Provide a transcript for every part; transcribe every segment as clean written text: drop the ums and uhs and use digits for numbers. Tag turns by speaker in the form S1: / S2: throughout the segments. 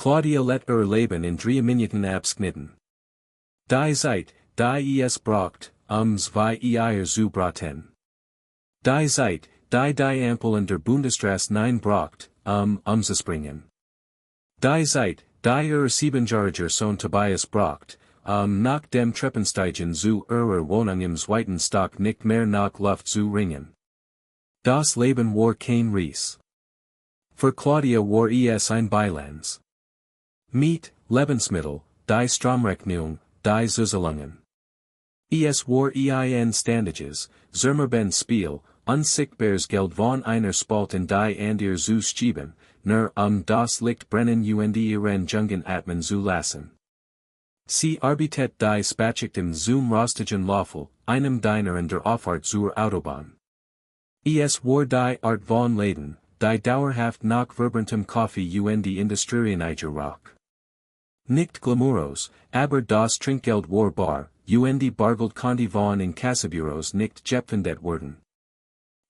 S1: Claudia let Leben in 3 Minuten abschnitten. Die Zeit, die es braucht, zwei Eier zu braten. Die Zeit, die Ampeln der Bundesstraße 9 braucht, umzuspringen. Die Zeit, die 7-jähriger Sohn Tobias braucht, nach dem Treppensteigen zu ihrer Wohnung im zweiten Stock nicht mehr nach Luft zu ringen. Das Leben war kein Ries. Für Claudia war es ein Beilands. Miet, Lebensmittel, die Stromrechnung, die Zuzahlungen. Es war ein Standages, Zimmerben Spiel, unsichtbares Geld von einer Spalt in die Andir zu schieben, nur das Licht brennen und ihren Jungen atmen zu lassen. Sie arbeitet die Spachigten zum rostigen Löffel, einem Diner in der Auffahrt zur Autobahn. Es war die Art von Leben, die dauerhaft nach verbranntem Kaffee und Industrieniger roch. Nicht glamouros, aber das Trinkgeld war bar, und bargeld konnte von in Kassabureaus nicht gepfändet werden.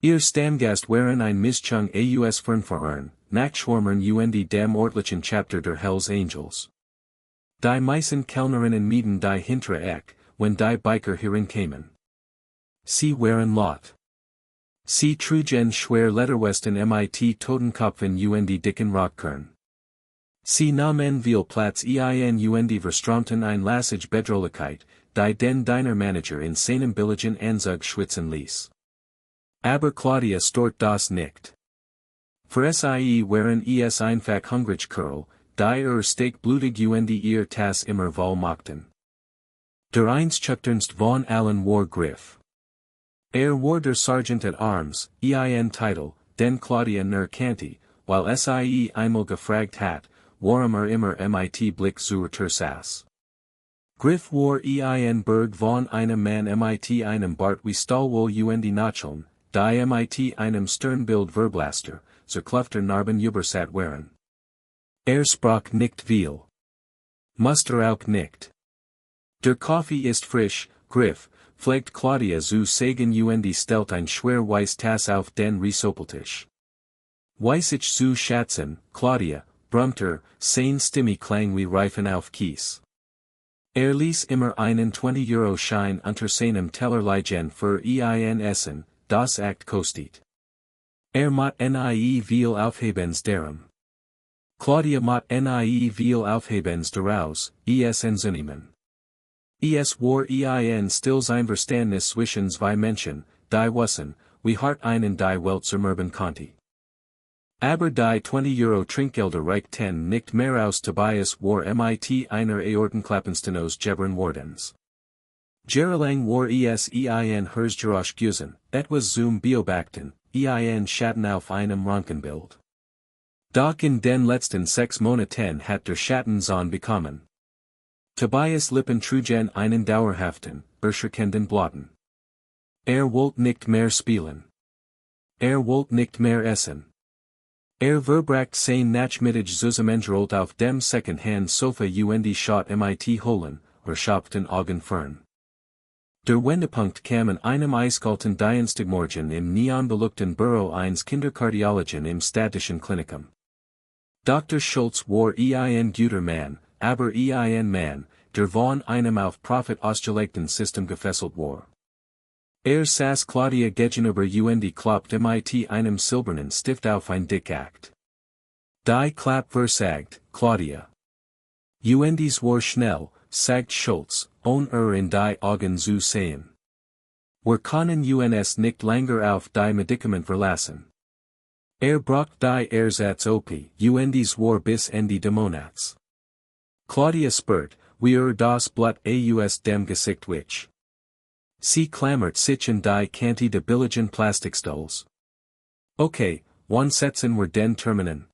S1: Ihr Stammgast waren ein Mischung aus Fernfahrern, Nachtschwärmern und dem örtlichen Chapter der Hells Angels. Die meisten Kellnerinnen mieden die hintere Eck, wenn die Biker hineinkamen. Sie waren laut. Sie trugen schwer Lederwesten mit Totenkopfen und dicken Rockkern. Sie nahmen viel Platz und verströmten ein Lassage Bedrohlichkeit, die den Diner-Manager in seinem billigen Anzug schwitzen ließ. Aber Claudia stört das nicht. Für sie waren es einfach hungrig Kerl, die steak blutig und ihr Tas immer voll machten. Der einschüchternst von allen war Griff. War der Sergeant at Arms, Titel, den Claudia nur kannte, weil sie einmal gefragt hat, warum immer mit Blick zur Tür saß. Griff war Berg von einem Mann mit einem Bart wie Stahlwohl und Nacheln, die mit einem Sternbild Verblaster, zerklüfter Narben übersat waren. Sprach nicht viel. Muster auch nicht. Der Kaffee ist frisch, Griff, pflegt Claudia zu sagen und stellt ein schwer weiß Tas auf den Risopeltisch. Weiß ich zu schätzen, Claudia, brummte sein Stimme klang wie Reifen auf Kies. Ließ immer einen 20-Euro-Schein unter seinem Teller liegen für ein Essen, das acht kostet. Mott nie viel aufhebens darum. Claudia mott nie viel aufhebens daraus, es entzunehmen. Es war ein stilles Einverständnis zwischen zwei Menschen, die wussen, wie hart einen die Welt zermürben konnte. Aber die 20 € Trinkgelder reichten nicht mehr aus. Tobias war mit einer Aortenklappenstenose gebern wardens. Jahrelang war es ein Herzgeräusch gewesen, etwas zum Beobachten, ein Schatten auf einem Röntgenbild. Doch in den letzten 6 Monaten hat der Schatten Sohn bekommen. Tobias Lippen trugen einen dauerhaften, erschreckenden Blotten. Wollte nicht mehr spielen. Wollte nicht mehr essen. Verbracht sein Nachmittag zusammengerollt auf dem Second-Hand Sofa und schaut mit hohlen, erschöpften Augen fern. Der Wendepunkt kam an einem eiskalten Dienstagmorgen im neonbeluchten Büro eines Kinderkardiologen im städtischen Klinikum. Dr. Schultz war ein guter Mann, aber ein Mann, der von einem auf Profit ausgelegten System gefesselt war. Saß Claudia gegenüber und klappte mit einem silbernen Stift auf ein Dickakt. Die Klapp versagt, Claudia. Dies war schnell, sagt Schultz, ohne in die Augen zu sehen. Wir können uns nicht länger auf die Medikament verlassen. Braucht die Ersatz op, dies war bis Ende des Monats. Claudia spürt, wie das Blut aus dem Gesicht wich. Sie klammert sich in die Kante de billigen Plastikstools. Okay, wann setzen wir den Terminen?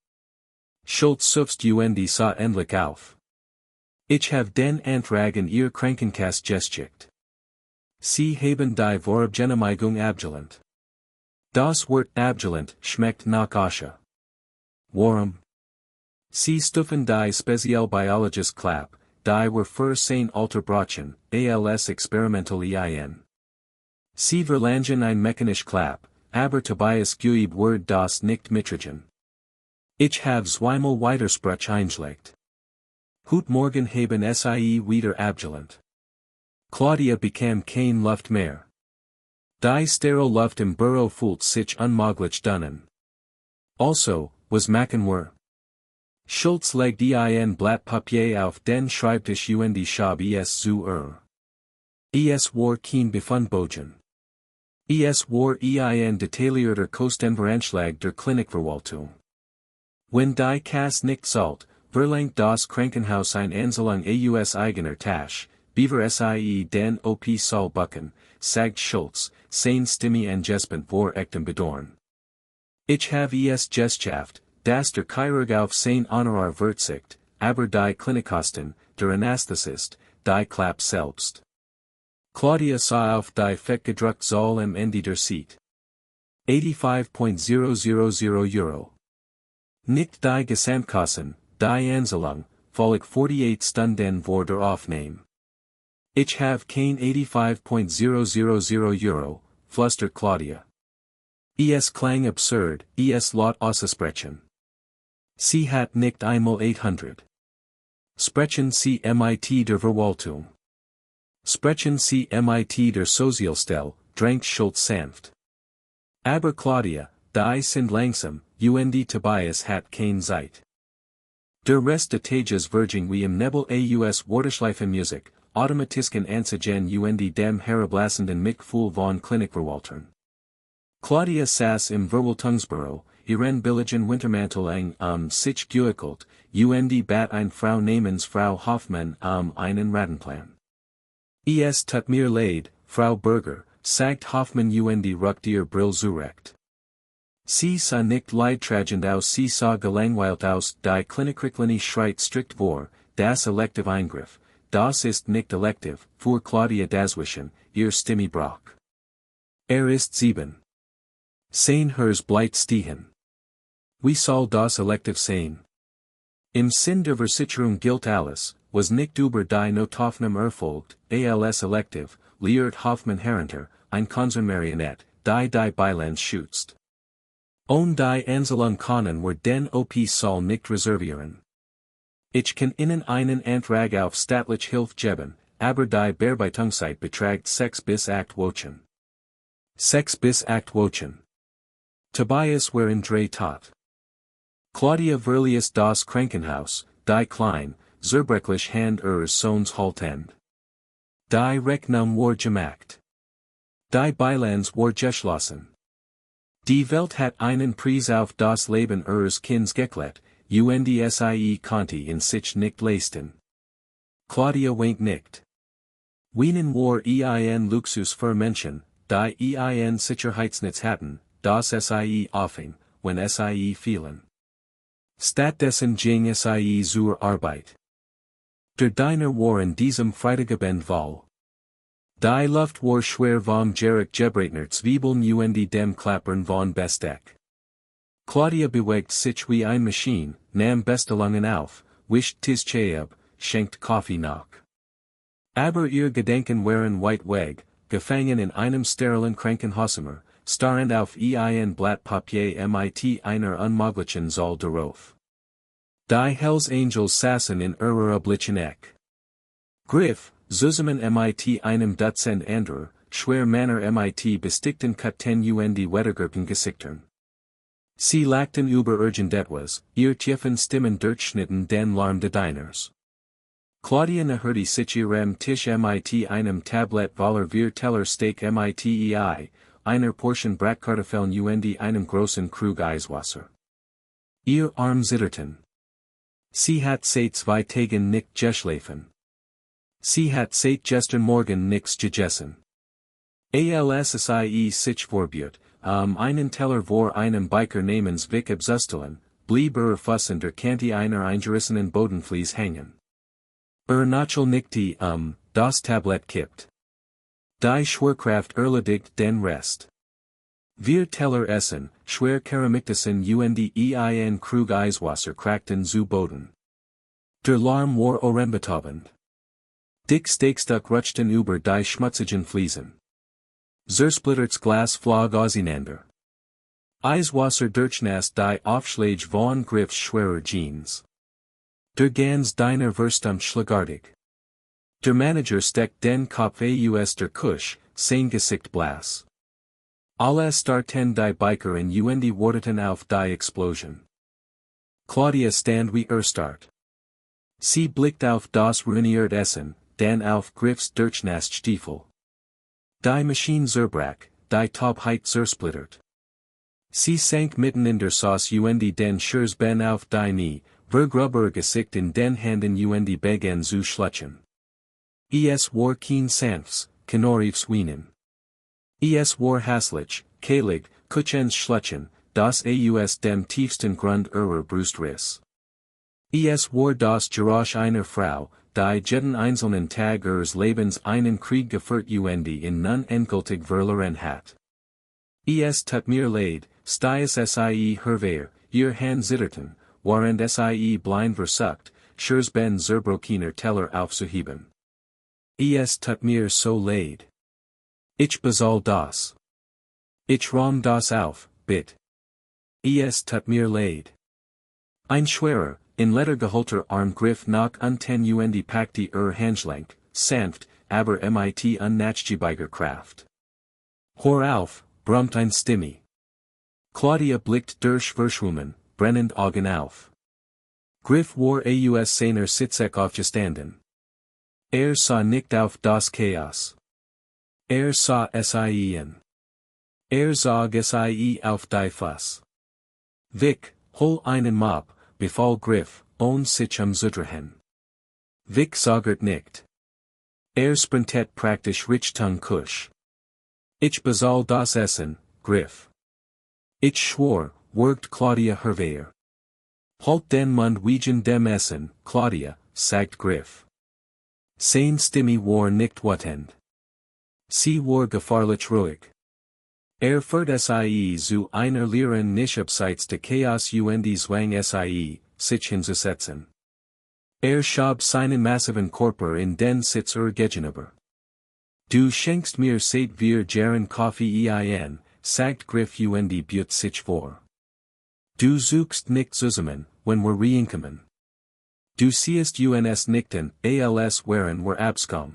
S1: Schultz suffst und sah endlich auf. Ich have den Antrag in ihr Krankenkasse geschickt. Sie haben die Vorabgenehmigung abgelehnt. Das Wort abgelehnt schmeckt nach Asche. Warum? Sie stufen die Spezialbiologist Klapp, die wir für sein Alter brauchen, als experimental ein. Sie verlangen ein mechanisch Klapp, aber Tobias Guib wird das nicht mitrigen. Ich habe zweimal Widerspruch eingelegt. Hoot morgen haben sie wieder abgelehnt. Claudia bekam keine Luft mehr. Die steril Luft im Büro fühlt sich unmöglich dunnen. Also, was machen wir? Schultz legt ein Blatt Papier auf den Schreibtisch und schab es zu Es war kein Befundbogen. Es war ein detaillierter Kostenveranschlag der Klinikverwaltung. Wenn die Kasse nicht zahlt, verlangt das Krankenhaus ein Anzahlung aus eigener Tasche, beaver sie den op soll bucken, sagt Schultz, sein Stimme angespent vor echtem Bedorn. Ich have es geschafft, dass der Chirurg auf sein Honorar verzicht, aber die Klinikkosten, der Anästhesist, die Klapp selbst. Claudia sah auf die fett gedruckt Zahl am Ende der Seite. 85.000 Euro. Nicht die Gesamtkosten, die Anzahlung, völlig 48 Stunden vor der Aufnahme. Ich have kein 85.000 Euro, flüstert Claudia. Es klang absurd, es laut auszusprechen. Sie hat nicht einmal 800. Sprechen Sie mit der Verwaltung. Sprechen Sie mit der Sozialstelle, drängt Schultz sanft. Aber Claudia, die sind langsam, und Tobias hat keine Zeit. Der Rest des Tages verging wie im Nebel aus Warteschleife Musik, automatisken Anzeigen und dem herablassenden Mitgefühl von Klinikverwaltern. Claudia saß im Verwaltungsbüro, ihren billigen Wintermantel sich gewickelt, und bat ein Frau namens Frau Hoffnung einen Ratenplan. Es tut mir leid, Frau Berger, sagt Hoffmann und rückt ihr Brill zurecht. Sie sah nicht leidtragend aus, sie sah gelangweilt aus, die Klinikrichtlinie schreit strikt vor, das Elective Eingriff, das ist nicht elective, fuhr Claudia dazwischen, ihr Stimme brach. Ist 7. Sein Herz bleibt stehen. Wie soll das elective sein? Im Sinn der Versicherung gilt alles, was nicht über die Nothoffnung erfolgt, als elective, lehrt Hoffmann Herrenter, ein Konzernmarionette, die Bilanz schützt. Und die Anzahlung können wir den op soll nicht reservieren. Ich kann Ihnen einen Antrag auf staatliche Hilfe geben, aber die Bearbeitungszeit beträgt 6 bis 8 Wochen. 6 bis 8 Wochen. Tobias war in 3 Tat. Claudia verließ das Krankenhaus, die klein, zerbrechlich Hand ihres Sohns haltend. Die Rechnung war gemacht. Die Bilanz war geschlossen. Die Welt hat einen Preis auf das Leben ihres Kindes geklärt, und sie konnte in sich nicht leisten. Claudia winkt nicht. Wienen war ein Luxus für Menschen, die ein Sicherheitsnetz hatten, das sie aufhing, wenn sie fielen. Stattdessen ging sie zur Arbeit. Der Diner war in diesem Freitagabend voll. Die Luft war schwer vom Geruch gebratner Zwiebeln und dem Klappern von Besteck. Claudia bewegt sich wie eine Maschine, nahm Bestellungen auf, wischt Tischche ab, schenkt Kaffee nach. Aber ihr Gedanken waren weit weg, gefangen in einem sterilen Krankenhauszimmer, starrend auf ein Blatt Papier mit einer unmöglichen Zahl darauf. Die Hells Angels saßen in ihrer oblichen Eck. Griff, zusammen mit einem Dutzend anderer, schwer Männer mit bestickten Katten und wettergerten Gesichtern. Sie lachten über irgendetwas, ihr tiefen Stimmen durchschnitten den Lärm des Diners. Claudia hörte sich ihrem Tisch mit einem Tablett voller Teller Steak mit einer Portion Bratkartoffeln und einem großen Krug Eiswasser. Ihr Arm zitterten. Sie hat seit 2 Tagen nicht geschlafen. Sie hat seit gestern Morgen nichts gegessen. Als sie sich vorbiert, einen Teller vor einem Biker namens Vic abzustellen, blieb Fuss in der Kante einer eingerissenen Bodenflies hängen. Nachel nicht das Tablett kippt. Die Schwerkraft erledigt den Rest. Wir Teller essen, schwer Keramiktassen und ein Krug Eiswasser krackten zu Boden. Der Lärm war ohrenbetäubend. Dick Steakstück rutschten über die schmutzigen Fliesen. Zersplitterts Glas flog auseinander. Eiswasser durchnässt die Aufschläge von Griffs schwerer Jeans. Der ganz deiner Verstand schlagartig. Der Manager steckt den Kopf aus der Kusch, sein Gesicht blass. Alle starten die Biker in warteten auf die Explosion. Claudia stand wie start. Sie blickt auf das ruiniert Essen, dann auf Griff's Durchnast Stiefel. Die Maschine zerbrach, die Taubheit zersplittert. Sie sank mitten in der Sauce den Schurz ben auf die Knie, vergrubber Gesicht in den Händen begann zu schlutschen. Es war kein Sanfts, Knorriefs Wienen. Es war haslich, keilig, Kutchens Schlutschen, das aus dem tiefsten Grund ihrer Brustriss. Es war das Geräusch einer Frau, die jeden einzelnen Tag ihres Lebens einen Krieg geführt in nun endgültig verloren hat. Es tut mir leid, stiess sie herwehr, ihr Hand zitterten, während sie blind versucht, Schurz ben zerbrochener Teller aufzuheben. Es tut mir so leid. Ich bezahl das. Ich räum das auf, bitte. Es tut mir leid. Ein schwerer, in Leder geholter Arm griff nach unten packte Handschlenk, sanft, aber mit unnachgiebiger Kraft. Hör auf, brummt ein Stimme. Claudia blickt durch verschwommen, brennend Augen auf. Griff war aus seiner Sitzek aufgestanden. Sah nicht auf das Chaos. Sah sie. Sah sie auf die Fuss. Vic, hol einen Mob, befahl Griff, sich zu drehen. Vic sagert nicht. Sprintet praktisch Richtung Kusch. Ich bezahl das Essen, Griff. Ich schwor, worgt Claudia herwehr. Halt den Mund wegen dem Essen, Claudia, sagt Griff. Sein Stimme war nicht wattend. Sie war gefahrlich ruhig. Führt sie zu einer Lehren nicht abseits de Chaos zwang sie, sich hinzusetzen. Schob seinen massiven Körper in den Sitz gegenüber. Du schenkst mir seit wir jaren Kaffee sagt Griff bietet sich vor. Du suchst nicht zusammen, wenn wir reinkommen. Du siehst uns nichten, als wären wir abscom.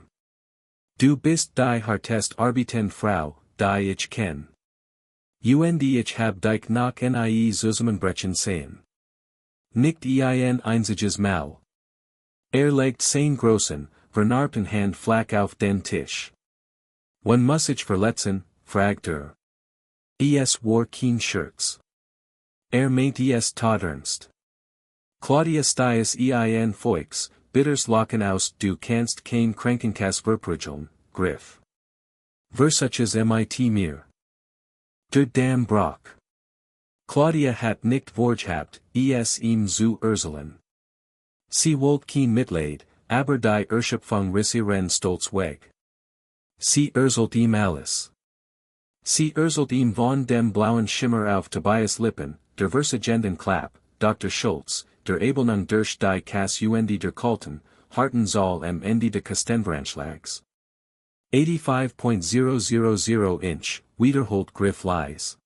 S1: Du bist die hartest arbeitende Frau, die ich kenn. Ich hab dich nach nie zusammenbrechen sehen. Nicht ein einziges Mal. Legt sein großen, vernarbten Hand flach auf den Tisch. Wann muss ich verletzen, fragt Es war kein Scherz. Meint es tot ernst. Claudia stiess Foix, bitters Lachen aus, du kannst kein Krankenkasse verprügeln, Griff. Versuches mit mir. Der Dam Brock. Claudia hat nicht vorgehabt, ihm zu erzählen. Sie wollte kein Mitleid, aber die Erschöpfung riss ihren Stolz weg. Sie erzählt ihm alles. Sie erzählt ihm von dem blauen Schimmer auf Tobias Lippen, der versagenden Klapp, Dr. Schultz, der Abelnung durch die Kasse der Kalten, harten Zoll Ende de Kastenbranschlags. 85.000 Inch, wiederholt Griff Lies.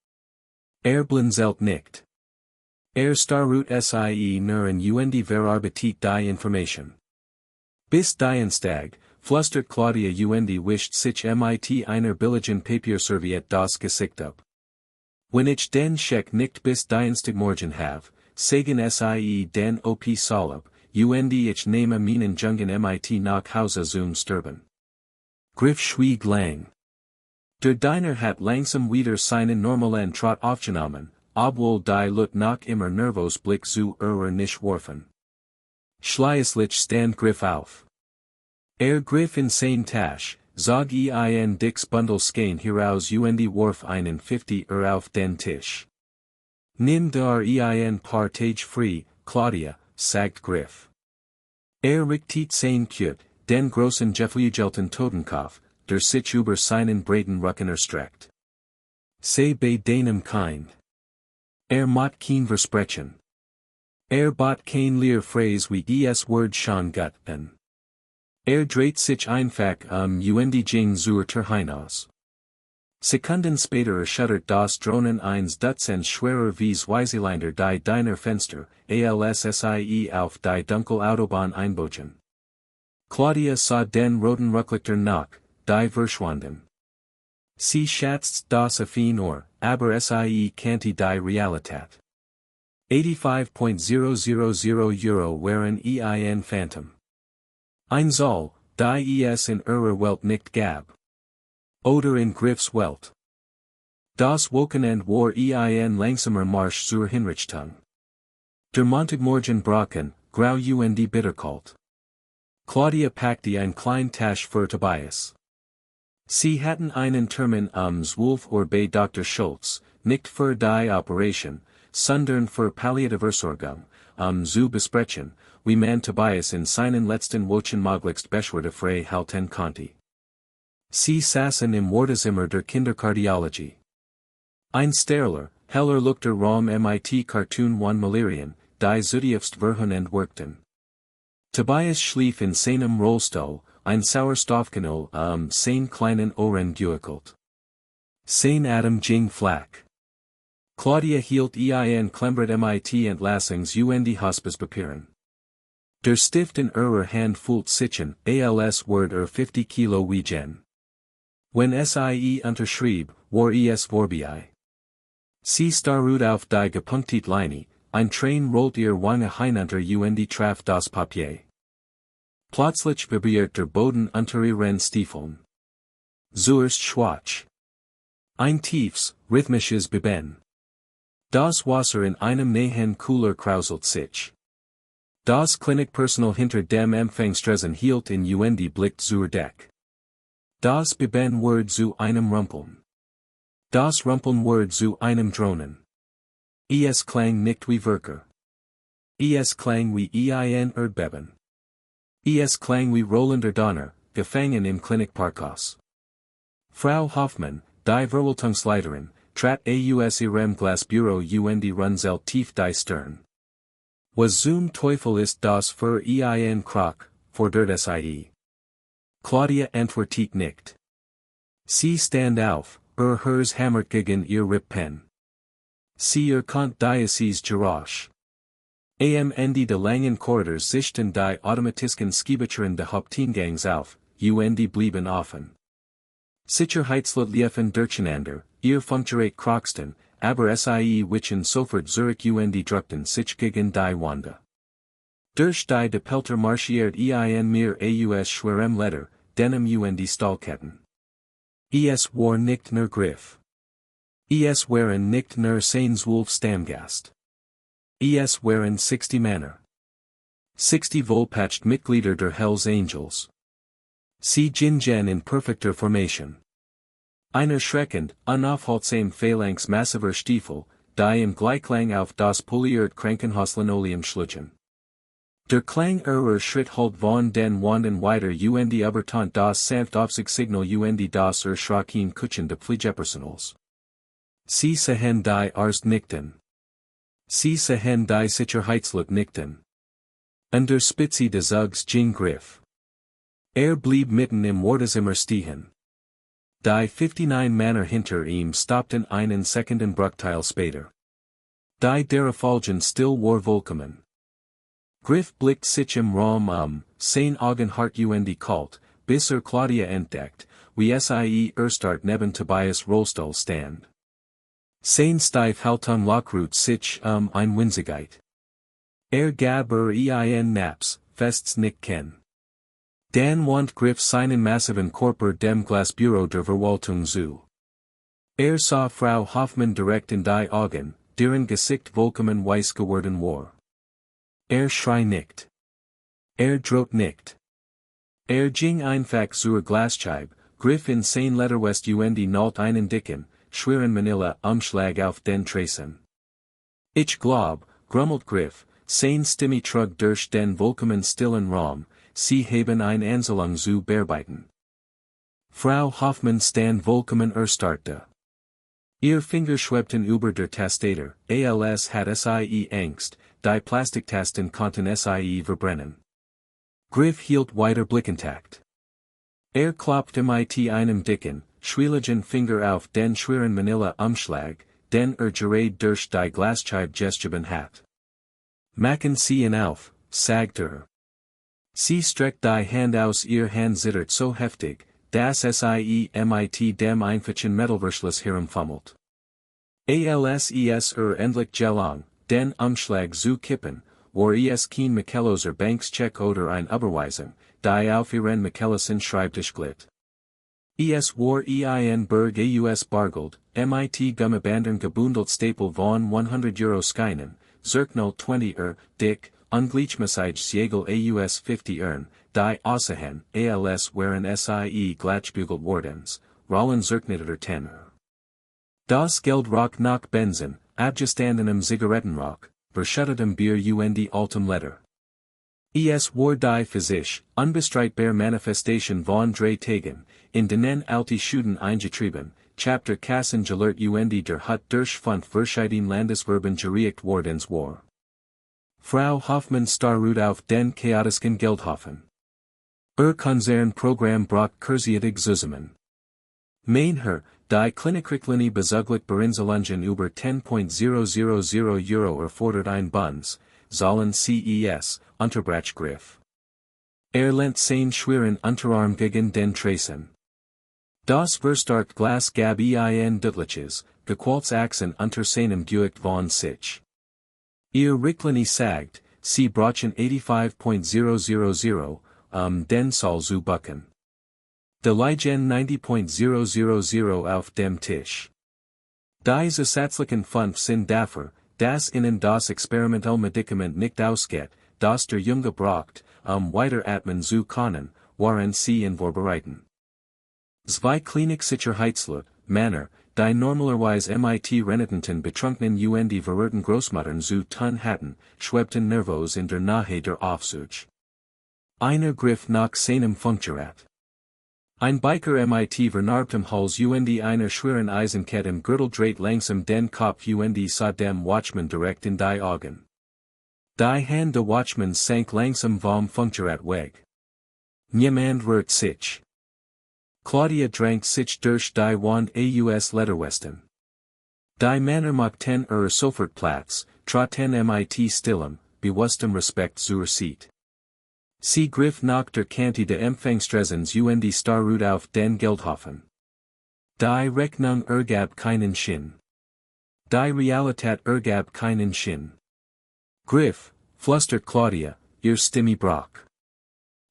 S1: Blinzelt nicht. Starrut sie nur in verarbeitet die Information. Bis Dienstag, flustert Claudia wischt sich mit einer billigen Papierserviette das Gesicht ab. Wenn ich den Scheck nicht bis Dienstagmorgen have, sagen sie den op Salab, ich nehme meinen Jungen mit nach Hause zum Sterben. Griff schwieg lang. Der Diner hat langsam wieder seinen normalen Trott aufgenommen, obwohl die Lut nach immer nervos Blick zu nicht warfen. Schließlich stand Griff auf. Griff in sein Tasch, zog ein dicks Bundle Skein heraus warf einen 50 auf den Tisch. Nimm dar ein paar Tage frei, Claudia, sagt Griff. Richtet sein Kut, den großen geflügelten Totenkopf, der sich über seinen breiten Rücken erstreckt. Sei bei deinem Kind. Macht kein Versprechen. Bot kein Leer Phrase wie es Word schon gut an. Dreht sich einfach Jing zur Terhinos. Sekunden später erschüttert das Drohnen eins Dutzend schwerer Weiseleiner die deiner Fenster, alssie auf die Dunkel Autobahn einbogen. Claudia sah den roten Rücklichter nach, die verschwanden. Sie schätzt das auf ihn aber sie kannte die Realität. 85.000 waren ein Phantom. Ein Soll, die es in ihrer Welt nicht gab. Oder in Griffs Welt. Das Wochenende war ein langsamer Marsch zur Hinrichtung. Der Montagmorgen brachen, grau und bitterkalt. Claudia packte ein klein Tasch für Tobias. Sie hatten einen Termin 12 bei Dr. Schultz, nicht für die Operation, sondern für Palliativversorgung, zu besprechen, wie man Tobias in seinen letzten Wochen möglichst beschwerde frei halten konnte. Sie saßen im Wartezimmer der Kinderkardiologie. Ein sterler, heller Lukter Raum mit-Cartoon von Malerien, die zutiefst verhunend wirkten. Tobias schlief in seinem Rollstuhl, ein Sauerstoffkanal seinen kleinen Ohren gewickelt. Sein Atem ging flach. Claudia hielt ein Klembret mit-Entlassungs und Hospicepapieren. Der Stift in ihrer Hand fühlt sich als Word 50 Kilo wiegen. Wenn sie unterschrieb, war es vorbei. Sie starrte auf die gepunktete Linie, ein Train rollt ihr Wange hinunter und traf das Papier. Plötzlich vibriert der Boden unter ihren Stiefeln. Zuerst schwach. Ein tiefes, rhythmisches Beben. Das Wasser in einem nahen Cooler krauselt sich. Das Klinikpersonal hinter dem Empfangsstresen hielt in und blickt zur Deck. Das Beben wurde zu einem Rumpeln. Das Rumpeln wurde zu einem Drohnen. Es klang nicht wie Wirker. Es klang wie ein Erdbeben. Es klang wie rollender Donner, gefangen im Klinikparkhaus. Frau Hoffmann, die Verwaltungsleiterin, trat aus ihrem Glasbüro und runzelt tief die Stirn. Was zum Teufel ist das für ein Krach, fordert sie. Claudia antwortet nicht. Sie stand auf, Herz hämmert gegen ihr Rippen. Sie erkannt dieses Geräusch. Am Ende de langen Korridors sichten die automatischen Skibetüren de Haupteingangs auf, und blieben offen. Sicherheitsleute liefen durcheinander, ihr Funkgerät krochsten, aber sie wichen sofort zurück und drückten sich gegen die Wände. Durch die Depelter marschiert ein mehr aus schwerem Leder, denim und Stahlketten. Es war nicht nur Griff. Es waren nicht nur Sainswolf Stammgast. Es waren 60 Männer. 60 wohlpatched Mitglieder der Hells Angels. Sie gingen in perfekter Formation. Ein erschreckend, unaufhaltsam Phalanx massiver Stiefel, die im Gleichklang auf das poliert Krankenhauslinoleum schlugen. Der Klang ihrer Schritt halt von den Wanden weiter und übertant das sanft Aufsichtssignal und das erschrocken Kutschen de Pflegepersonals. Sie sahen die Arzt nickten. Sie sahen die Sicherheitsleute nickten. An der Spitze des Zugs ging Griff. Blieb mitten im Wartezimmer stehen. Die 59 Männer hinter ihm stoppten einen Sekundenbruchteil später. Die Derfolgen still war vollkommen. Griff blickt sich im Raum sein Augen hart und kalt, bis Claudia entdeckt, wie sie erstart neben Tobias Rollstuhl stand. Sein steif Haltung lockruht sich ein Winzigkeit. Gab ein Naps, fests nicht ken. Dan wand Griff seinen massiven Körper dem Glasbüro der Verwaltung zu. Sah Frau Hoffmann direkt in die Augen, deren Gesicht vollkommen weiß geworden war. Schrei nicht. Droht nicht. Ging einfach zur Glasscheibe, griff in sein Lederwest und nalt einen dicken, schweren Manila Umschlag auf den Tresen. Ich glaub, grummelt Griff, sein Stimme trug durch den vollkommen stillen Raum, sie haben ein Anzahlung zu bearbeiten. Frau Hoffmann stand vollkommen erstarrte. Ihr Finger schwebten über der Tastatur, als hat sie Angst, die Plastiktasten konnten sie verbrennen. Griff hielt weiter blickintakt. Klopfte mit einem dicken, Schwieligen Finger auf den schweren Manila Umschlag, den gerade durch die Glasscheibe gesteben hat. Machen Sie ihn auf, sagt Sie streckt die Hand aus, ihr Hand zittert so heftig, dass sie mit dem einfachen Metallverschluss herumfummelt. Als endlich gelang, den Umschlag zu kippen, war es kein Michelloser Bankscheck oder ein Überweisung, die auf ihren Michellosen Schreibtisch glitt. Es war ein Berg aus Bargeld, mit Gummibandern gebundelt Stapel von 100 Euro Skynen, circa 20 dick, ungleichmäßig Siegel aus 50 die außerhin, als waren sie glattgebügelt wardens, rollen zerknitteter 10 Das Geld rock nach Benzin, abgestandenem Zigarettenrock, verschüttetem Bier und altem Leder. Es war die physisch, unbestreitbar Manifestation von drei Tagen, in denen alte Schuden eingetrieben, Chapter Kassen gelehrt und der Hut durch fünf verschiedene Landesverben gericht wardens war. Frau Hoffmann starrut auf den chaotischen Geldhaufen. Konzernprogramm braucht kurzietig zusammen. Mein die Klinikrichtlinie bezüglich Berinselungen über 10.000 Euro erfordert ein Bunds, sollen CES, Unterbrachgriff. Lehnt sein schweren Unterarm gegen den Tresen. Das Verstarkt Glas gab ein deutliches, gequältes Achsen unter seinem Gewicht von sich. Ihr Richtlinie sagt, sie brauchen 85.000, den Soll zu bucken. De liegen 90.000 auf dem Tisch. Die zusätzlichen 5 sind dafür, dass ihnen das experimentelle Medikament nicht ausgeht, das der Junge braucht, weiteratmen zu können, waren sie in Vorbereiten. Zwei Klinik-Sicherheitsleute, Männer, die normalerweise mit renitenten betrunkenen und verwirrten Großmuttern zu tun hatten, schwebten nervös in der Nähe der Aufzug. Einer griff nach seinem Funkgerät. Ein Biker mit vernarbtem Hals und einer schweren Eisenkette im Gürtel dreht langsam den Kopf und sah dem Watchman direkt in die Augen. Die Hand des Watchmans sank langsam vom Funkgerät weg. Niemand rührt sich. Claudia drank sich durch die Wand aus Lederwesten. Die Männer machten sofort Platz, traten mit stillem, bewusstem Respekt zur Seite. Sie griff nach der Kante de Empfangstresens und starrut auf den Geldhaufen. Die Rechnung ergab keinen Sinn. Die Realität ergab keinen Sinn. Griff, flüstert Claudia, ihr Stimme brach.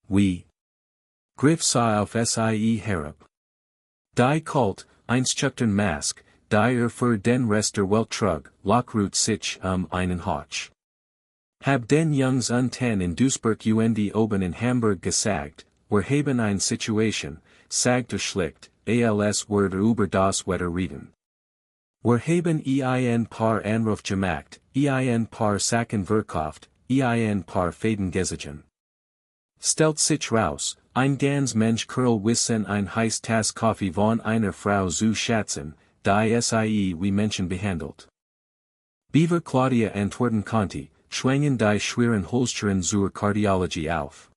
S1: Oui. Griff sah auf sie herab. Die Kult, einstückten Mask, die für den Rest der Welt trug, lockrut sich einen Hotch. Hab den Jungs unten in Duisburg und oben in Hamburg gesagt, wir haben eine Situation, sagte schlicht, als wir über das Wetter reden. Wir haben ein paar Anruf gemacht, ein paar Sachen verkauft, ein paar Fäden gesichert. Stellt sich raus, ein ganz Mensch curl wissen ein heiß Tass Kaffee von einer Frau zu schätzen, die sie wie Menschen behandelt. Beaver Claudia antworten konnte, schwangen die schweren Holsteren zur Kardiologie auf.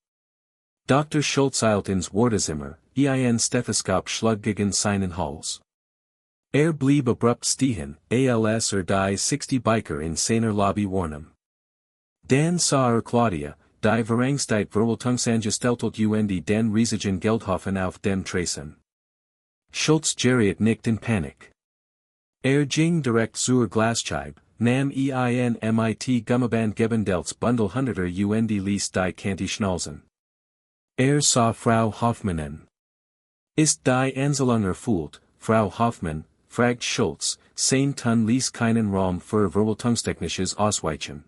S1: Dr. Schultz eilt ins Wartezimmer, ein Stethoskop schlug gegen seinen Hals. Blieb abrupt stehen, als die 60 Biker in seiner Lobby warnen. Dann sah Claudia, die Verangsteit Verwaltungsangestellte und den riesigen Geldhaufen auf dem Tresen. Schultz geriet nicht in Panik. Ging direkt zur Glasscheibe, nahm ein mit Gummiband gebendelts Bundle Hunderter und ließ die Kante schnalzen. Sah Frau Hoffmann an. Ist die Anzahlung erfüllt, Frau Hoffmann, fragt Schultz, sein Ton ließ keinen Raum für Verwaltungstechnisches Ausweichen.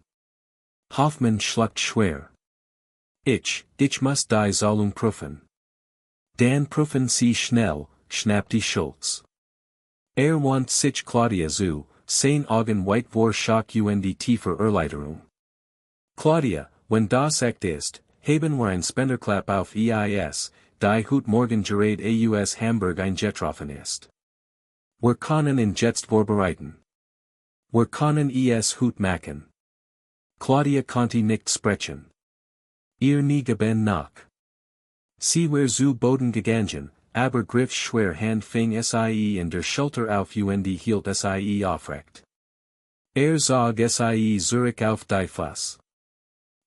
S1: Hoffmann schluckt schwer. Ich muss die Zahlung prüfen. Dann prüfen Sie schnell, schnappte Schultz. Want sich Claudia zu, sein Augen weit vor Schock und tiefer Erleichterung. Claudia, wenn das echt ist, haben wir ein Spenderklapp auf EIS, die heute Morgen gerade aus Hamburg eingetroffen ist. Wir können ihn jetzt vorbereiten. Wir können es heute machen. Claudia konnte nicht sprechen. Ihr nie geben nach. Sie war zu Boden gegangen, aber Griff schwer Hand fing sie in der Schulter auf und hielt sie aufrecht. Zog sie zurück auf die Fuss.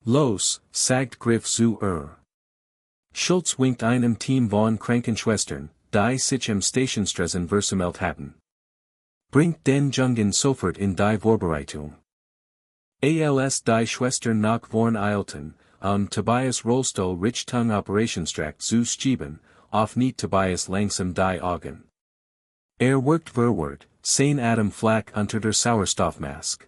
S1: Los, sagt Griff zu Schulz winkt einem Team von Krankenschwestern, die sich im Stationstresen versammelt hatten. Bringt den Jungen sofort in die Vorbereitung. Als die Schwestern nach vorn eilten, Tobias Rollstuhl Richtung Operationstrakt zu schieben, auf nicht Tobias langsam die Augen. Worked verward, sein Atem flach unter der Sauerstoffmask.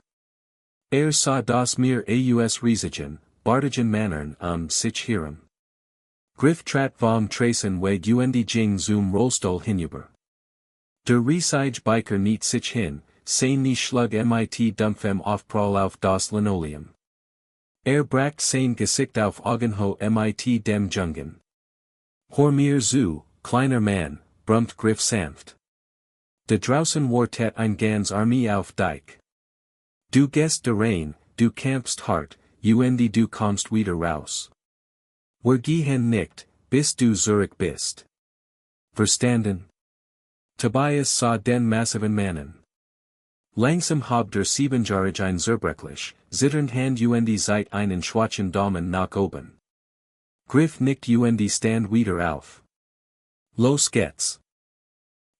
S1: Sah das mir aus Risiken, bartigen Mannern sich hirem. Griff trat vom Trasen weg und ging zum Rollstuhl hinüber. Der Riesige Biker nicht sich hin, sein nie schlug mit dumpfem Aufprall auf das Linoleum. Bracht sein Gesicht auf Augenho mit dem Jungen. Hör mir zu, kleiner Mann, brummt Griff sanft. De draußen wartet ein ganz Armee auf dich. Du gehst rein, du kämpfst hart, und du kommst wieder raus. Wir gehen nicht, bis du zurück bist. Verstanden? Tobias sah den massiven Mannen. Langsam hob der Siebenjährige ein zerbrechlich, zitternd Hand und seit einen schwachen Daumen nach oben. Griff nickt und stand wieder auf. Los geht's.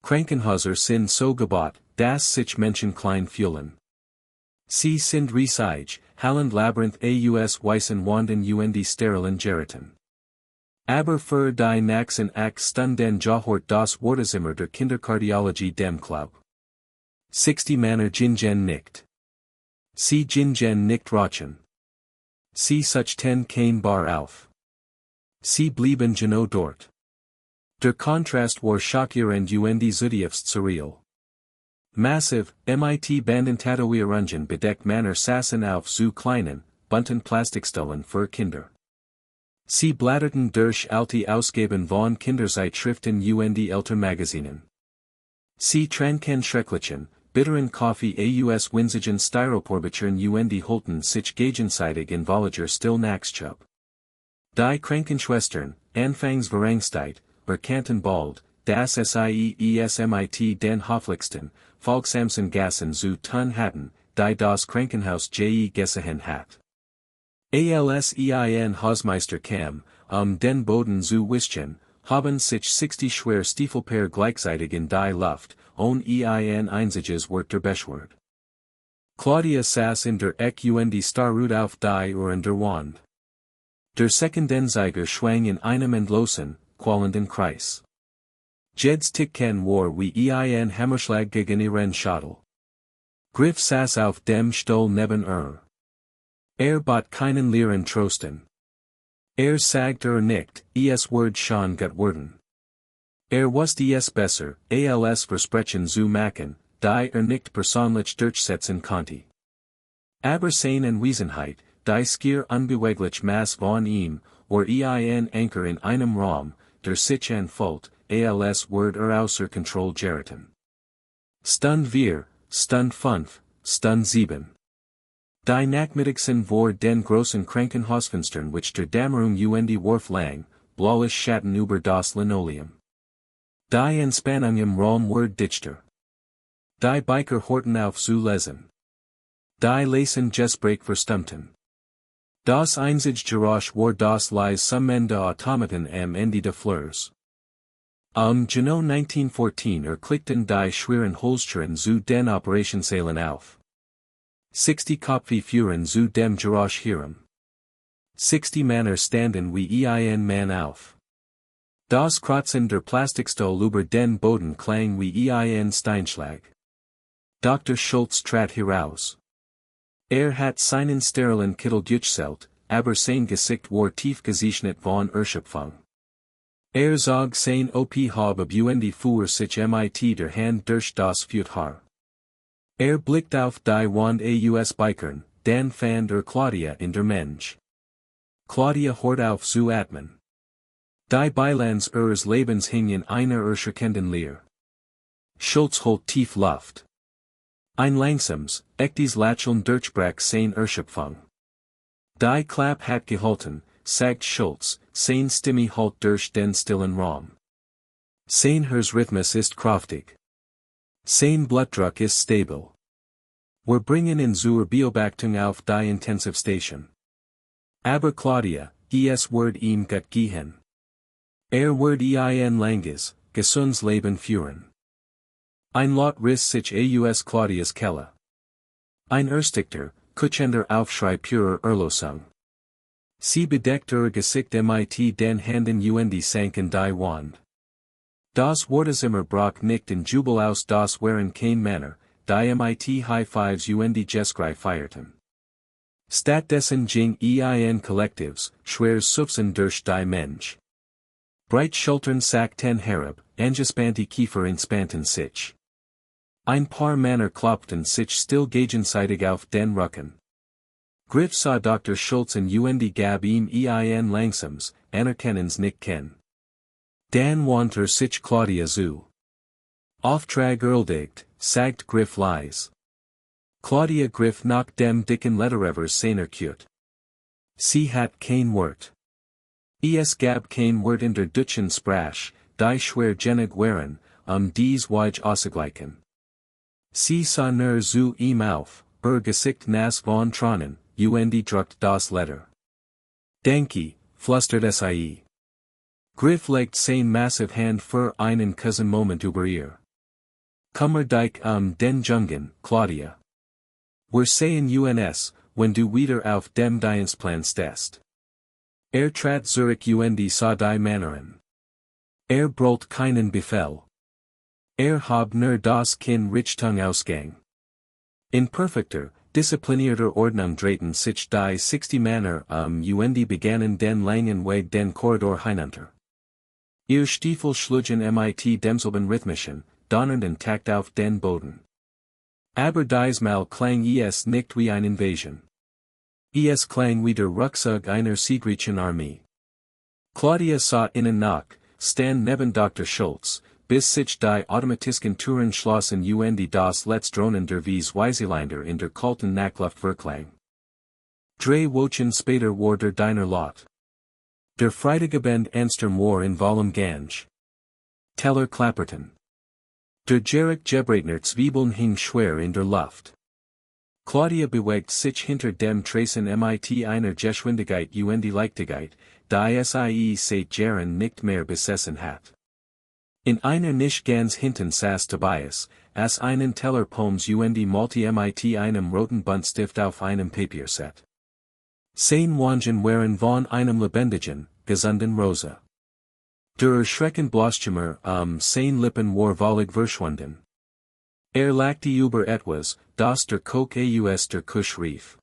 S1: Krankenhäuser sind so gebaut, dass sich Menschen klein fühlen. Sie sind riesig, hallend Labyrinth aus weißen Wanden und sterilen Geräten. Aber für die nächsten Stunden gehört das Wartezimmer der Kinderkardiologie dem Club. 60 Männer Jingen nicht. Sie Jingen nicht rochen. Sie suchten kein Bar auf. Sie blieben genau dort. Der Kontrast war schockierend und zutiefst surreal. Massiv, mit Bandentatuierungen bedeckt Männer saßen auf zu kleinen, bunten Plastikstühlen für Kinder. Sie blätterten durch alte Ausgaben von Kinderzeitschriften und Elternmagazinen. Sie tranken schrecklichen, bitteren Kaffee aus winzigen Styroporbechern und holten sich gegenseitig in Voyager still Nachtschub. Die Krankenschwestern, anfangs Verangsteit, bekannten bald, dass sie mit den hofflichsten, folgsamsten Gassen zu tun hatten, die das Krankenhaus je gesehen hat. Als ein Hausmeister kam, den Boden zu wischen, haben sich 60 schwer Stiefelpaar gleichzeitig in die Luft, ein einziges Wort beschwört. Claudia saß in der Ecke und starrte auf die Uhren der Wand. Der Sekundenzeiger schwang in einem endlosen, qualenden Kreis. Jed's Ticken war wie ein Hammerschlag gegen ihren Schädel. Griff saß auf dem Stuhl neben bot keinen leeren Trosten. Sagt nicht, es wird schon gut werden. Wusste es besser, als Versprechen zu machen, die nicht persönlich durchsetzen konnte. Aber seine Anwesenheit, die schier unbeweglich Maß von ihm, war ein Anker in einem Raum, der sich anfühlt, als wird außer Kontrolle geraten. Stund 4, Stund 5, Stund 7. Die Nachmittagsen vor den großen Krankenhausfenstern which der Dämmerung und Wurf lang, blaues Schatten über das Linoleum. Die Entspannung im Raum wird dichter. Die Biker horten auf zu lesen. Die Lesen Gespräch verstummten. Das einzige Geräusch war das leise Summen der Automaten am Ende der Flurs. Genau 1914 klickten die schweren Holztüren zu den Operationssälen auf. 60 Kopfe führen zu dem Geräusch hirem. 60 Männer standen wie ein Mann auf. Das Kratzen der Plastikstuhl über den Boden klang wie ein Steinschlag. Dr. Schulz trat heraus. Hat seinen sterilen Kittel durchzählt, aber sein Gesicht war tief gezeichnet von Erschöpfung. Zog sein OP Hab und fuhr sich mit der Hand durch das Fußhaar. Blickt auf die Wand aus Bikern, dann fand Claudia in der Mensch. Claudia hört auf zu atmen. Die Bilanz ihres Lebens hing in einer erschreckenden Leer. Schulz holt tief Luft. Ein langsames, echtes Lächeln durchbrach sein Erschöpfung. Die Klapp hat gehalten, sagt Schulz, sein Stimme halt durch den stillen Raum. Sein Rhythmus ist kraftig. Sein Blutdruck ist stabil. Wir bringen in zur Beobachtung auf die Intensivstation. Aber Claudia, es wird ihm gut gehen. Wird ein langes, gesundes Leben führen. Ein Lot riss sich aus Claudias Kelle. Ein erstigter, kutschender Aufschrei purer Erlösung. Sie bedeckt ihr Gesicht mit den Händen und sanken die Wand. Das Wortezimmer brach nicht in Jubel aus das waren kein Männer, die mit High Fives und Geskrai feierten. Stattdessen ging ein Kollektivs, schweres Sufsen durch die Mensch. Breit Schultern sackten herab, angespannte Kiefer entspanten sich. Ein paar Männer klopften sich still gegenseitig auf den Rücken. Griff sah Dr. Schulz und gab ihm ein langsames, anerkennens Nicken. Dan wandte sich Claudia zu. Auftrag erledigt, sagt Griff leise. Claudia griff nach dem dicken Lederever seiner Kute. Sie hat kein Wort. Es gab kein Wort in der Deutschen Sprache, die schwer genug waren, dies Wege auszugleichen. Sie sah nur zu ihm auf, Gesicht nass von Tränen, und druckt das Leder. Danke, flüsterte sie. Griff legt sein massive Hand für einen kurzen Moment über ihr. Kummer dich den Jungen, Claudia. Wir sehen uns, wenn du wieder auf dem Dienstplan stehst. Trat zurück und sah die Männerin. Brot keinen Befehl. Hab nur das Kinn Richtung Ausgang. In perfekter, disziplinierter Ordnung drehten sich die 60 Männer und begannen den langen Weg den Korridor hinunter. Ihr Stiefel schlugen mit demselben rhythmischen, donnernden Takt auf den Boden. Aber diesmal klang es nicht wie eine Invasion. Es klang wie der Rucksack einer siegreichen Armee. Claudia sah innen nach, stand neben Dr. Schulz, bis sich die Automatisken Türen schlossen und das Letzdronen der Weisweiseländer in der kalten Nachtluft verklang. 3 Wochen später war der Diner Lot. Der Freitagabend ernster war in vollem Gange. Teller klapperten. Der Jerek Gebratner Zwiebeln hing schwer in der Luft. Claudia bewegt sich hinter dem Tracen mit einer Geschwindigkeit und Leichtigkeit, die sie seit Jahren nicht mehr besessen hat. In einer nicht ganz hinten saß Tobias, aß einen Teller Pommes und malte mit einem roten Buntstift auf einem Papierset. Sein Wangen waren von einem lebendigen, gesunden Rosa. Der erschreckend Bloschimmer sein Lippen war völlig verschwunden. Lachte über etwas, das der Koch aus der Kusch rief.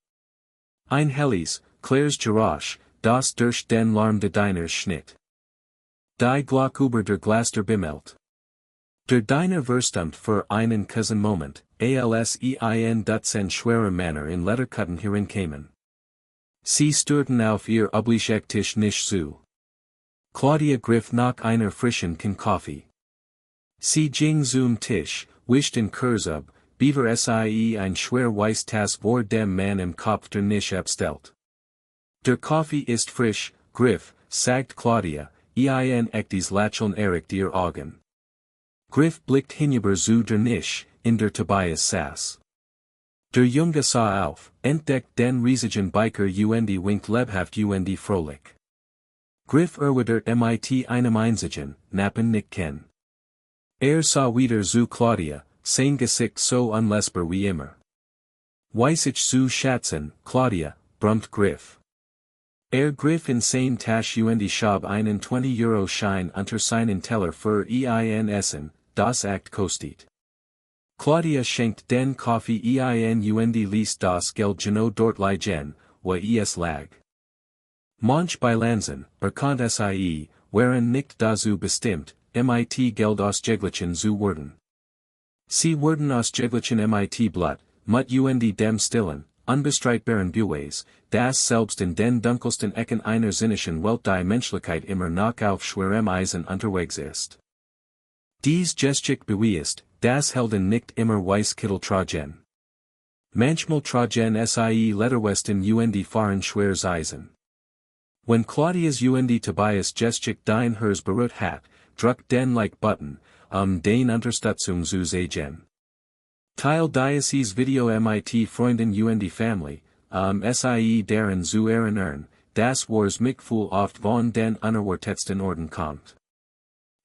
S1: Ein helles, klares Geräusch, das durch den Lärm des Diners schnitt. Die Glock über der Glaster bimmelt. Der Diner verstummt für einen kurzen Moment, als Dutzend schwerer Männer in Lederkutten hereinkamen. Sie störten auf ihr Oblichektisch nicht zu. Claudia griff nach einer frischen Kaffee. Sie ging zum Tisch, wischten Kurz ab, beaver sie ein schwer weiß Tass vor dem Mann im Kopf der nicht abstellt. Der Kaffee ist frisch, Griff, sagt Claudia, echtes Lächeln erregt ihr Augen. Griff blickt hinüber zu der Nisch, in der Tobias saß. Der Junge sah auf, entdeckt den riesigen Biker und winkt lebhaft und fröhlich. Griff erwidert mit einem einzigen, nappen Nicken. Sah wieder zu Claudia, sein Gesicht so unlesbar wie immer. Weiß ich zu schätzen, Claudia, brummt Griff. Griff in sein Tasche und schob einen 20-Euro-Schein unter seinen Teller für ein Essen, das kostet. Claudia schenkt den Kaffee und ließ das Geld genau dort liegen, wo es lag. Manch Bilanzen, bekannt sie, waren nicht dazu bestimmt, mit Geld ausgeglichen zu werden. Sie wurden ausgeglichen mit Blut, mit und dem stillen, unbestreitbaren Beweis, das selbst in den dunkelsten Ecken einer sinnlichen Welt die Menschlichkeit immer noch auf schwerem Eisen unterwegs ist. Dies Geschick beweist, dass Helden nicht immer Weißkittel tragen. Manchmal tragen sie Lederwesten und fahren schweres Eisen. When Claudias und Tobias Geschick den Hers berührt hat, druck den like button, den Unterstützung zu sehen. Teil dieses Video mit Freunden und die Familie, sie darin zu erinnern, das wars Mitgefühl oft von den unerwartetsten Orten kommt.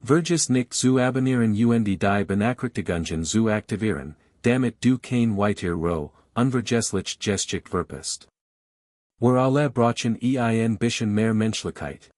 S1: Vergiss nicht zu abonnieren und die Benachrichtigungen zu aktivieren, damit du kein weiter unvergesslich Geschichte verpasst. Wir alle brauchen ein bisschen mehr Menschlichkeit.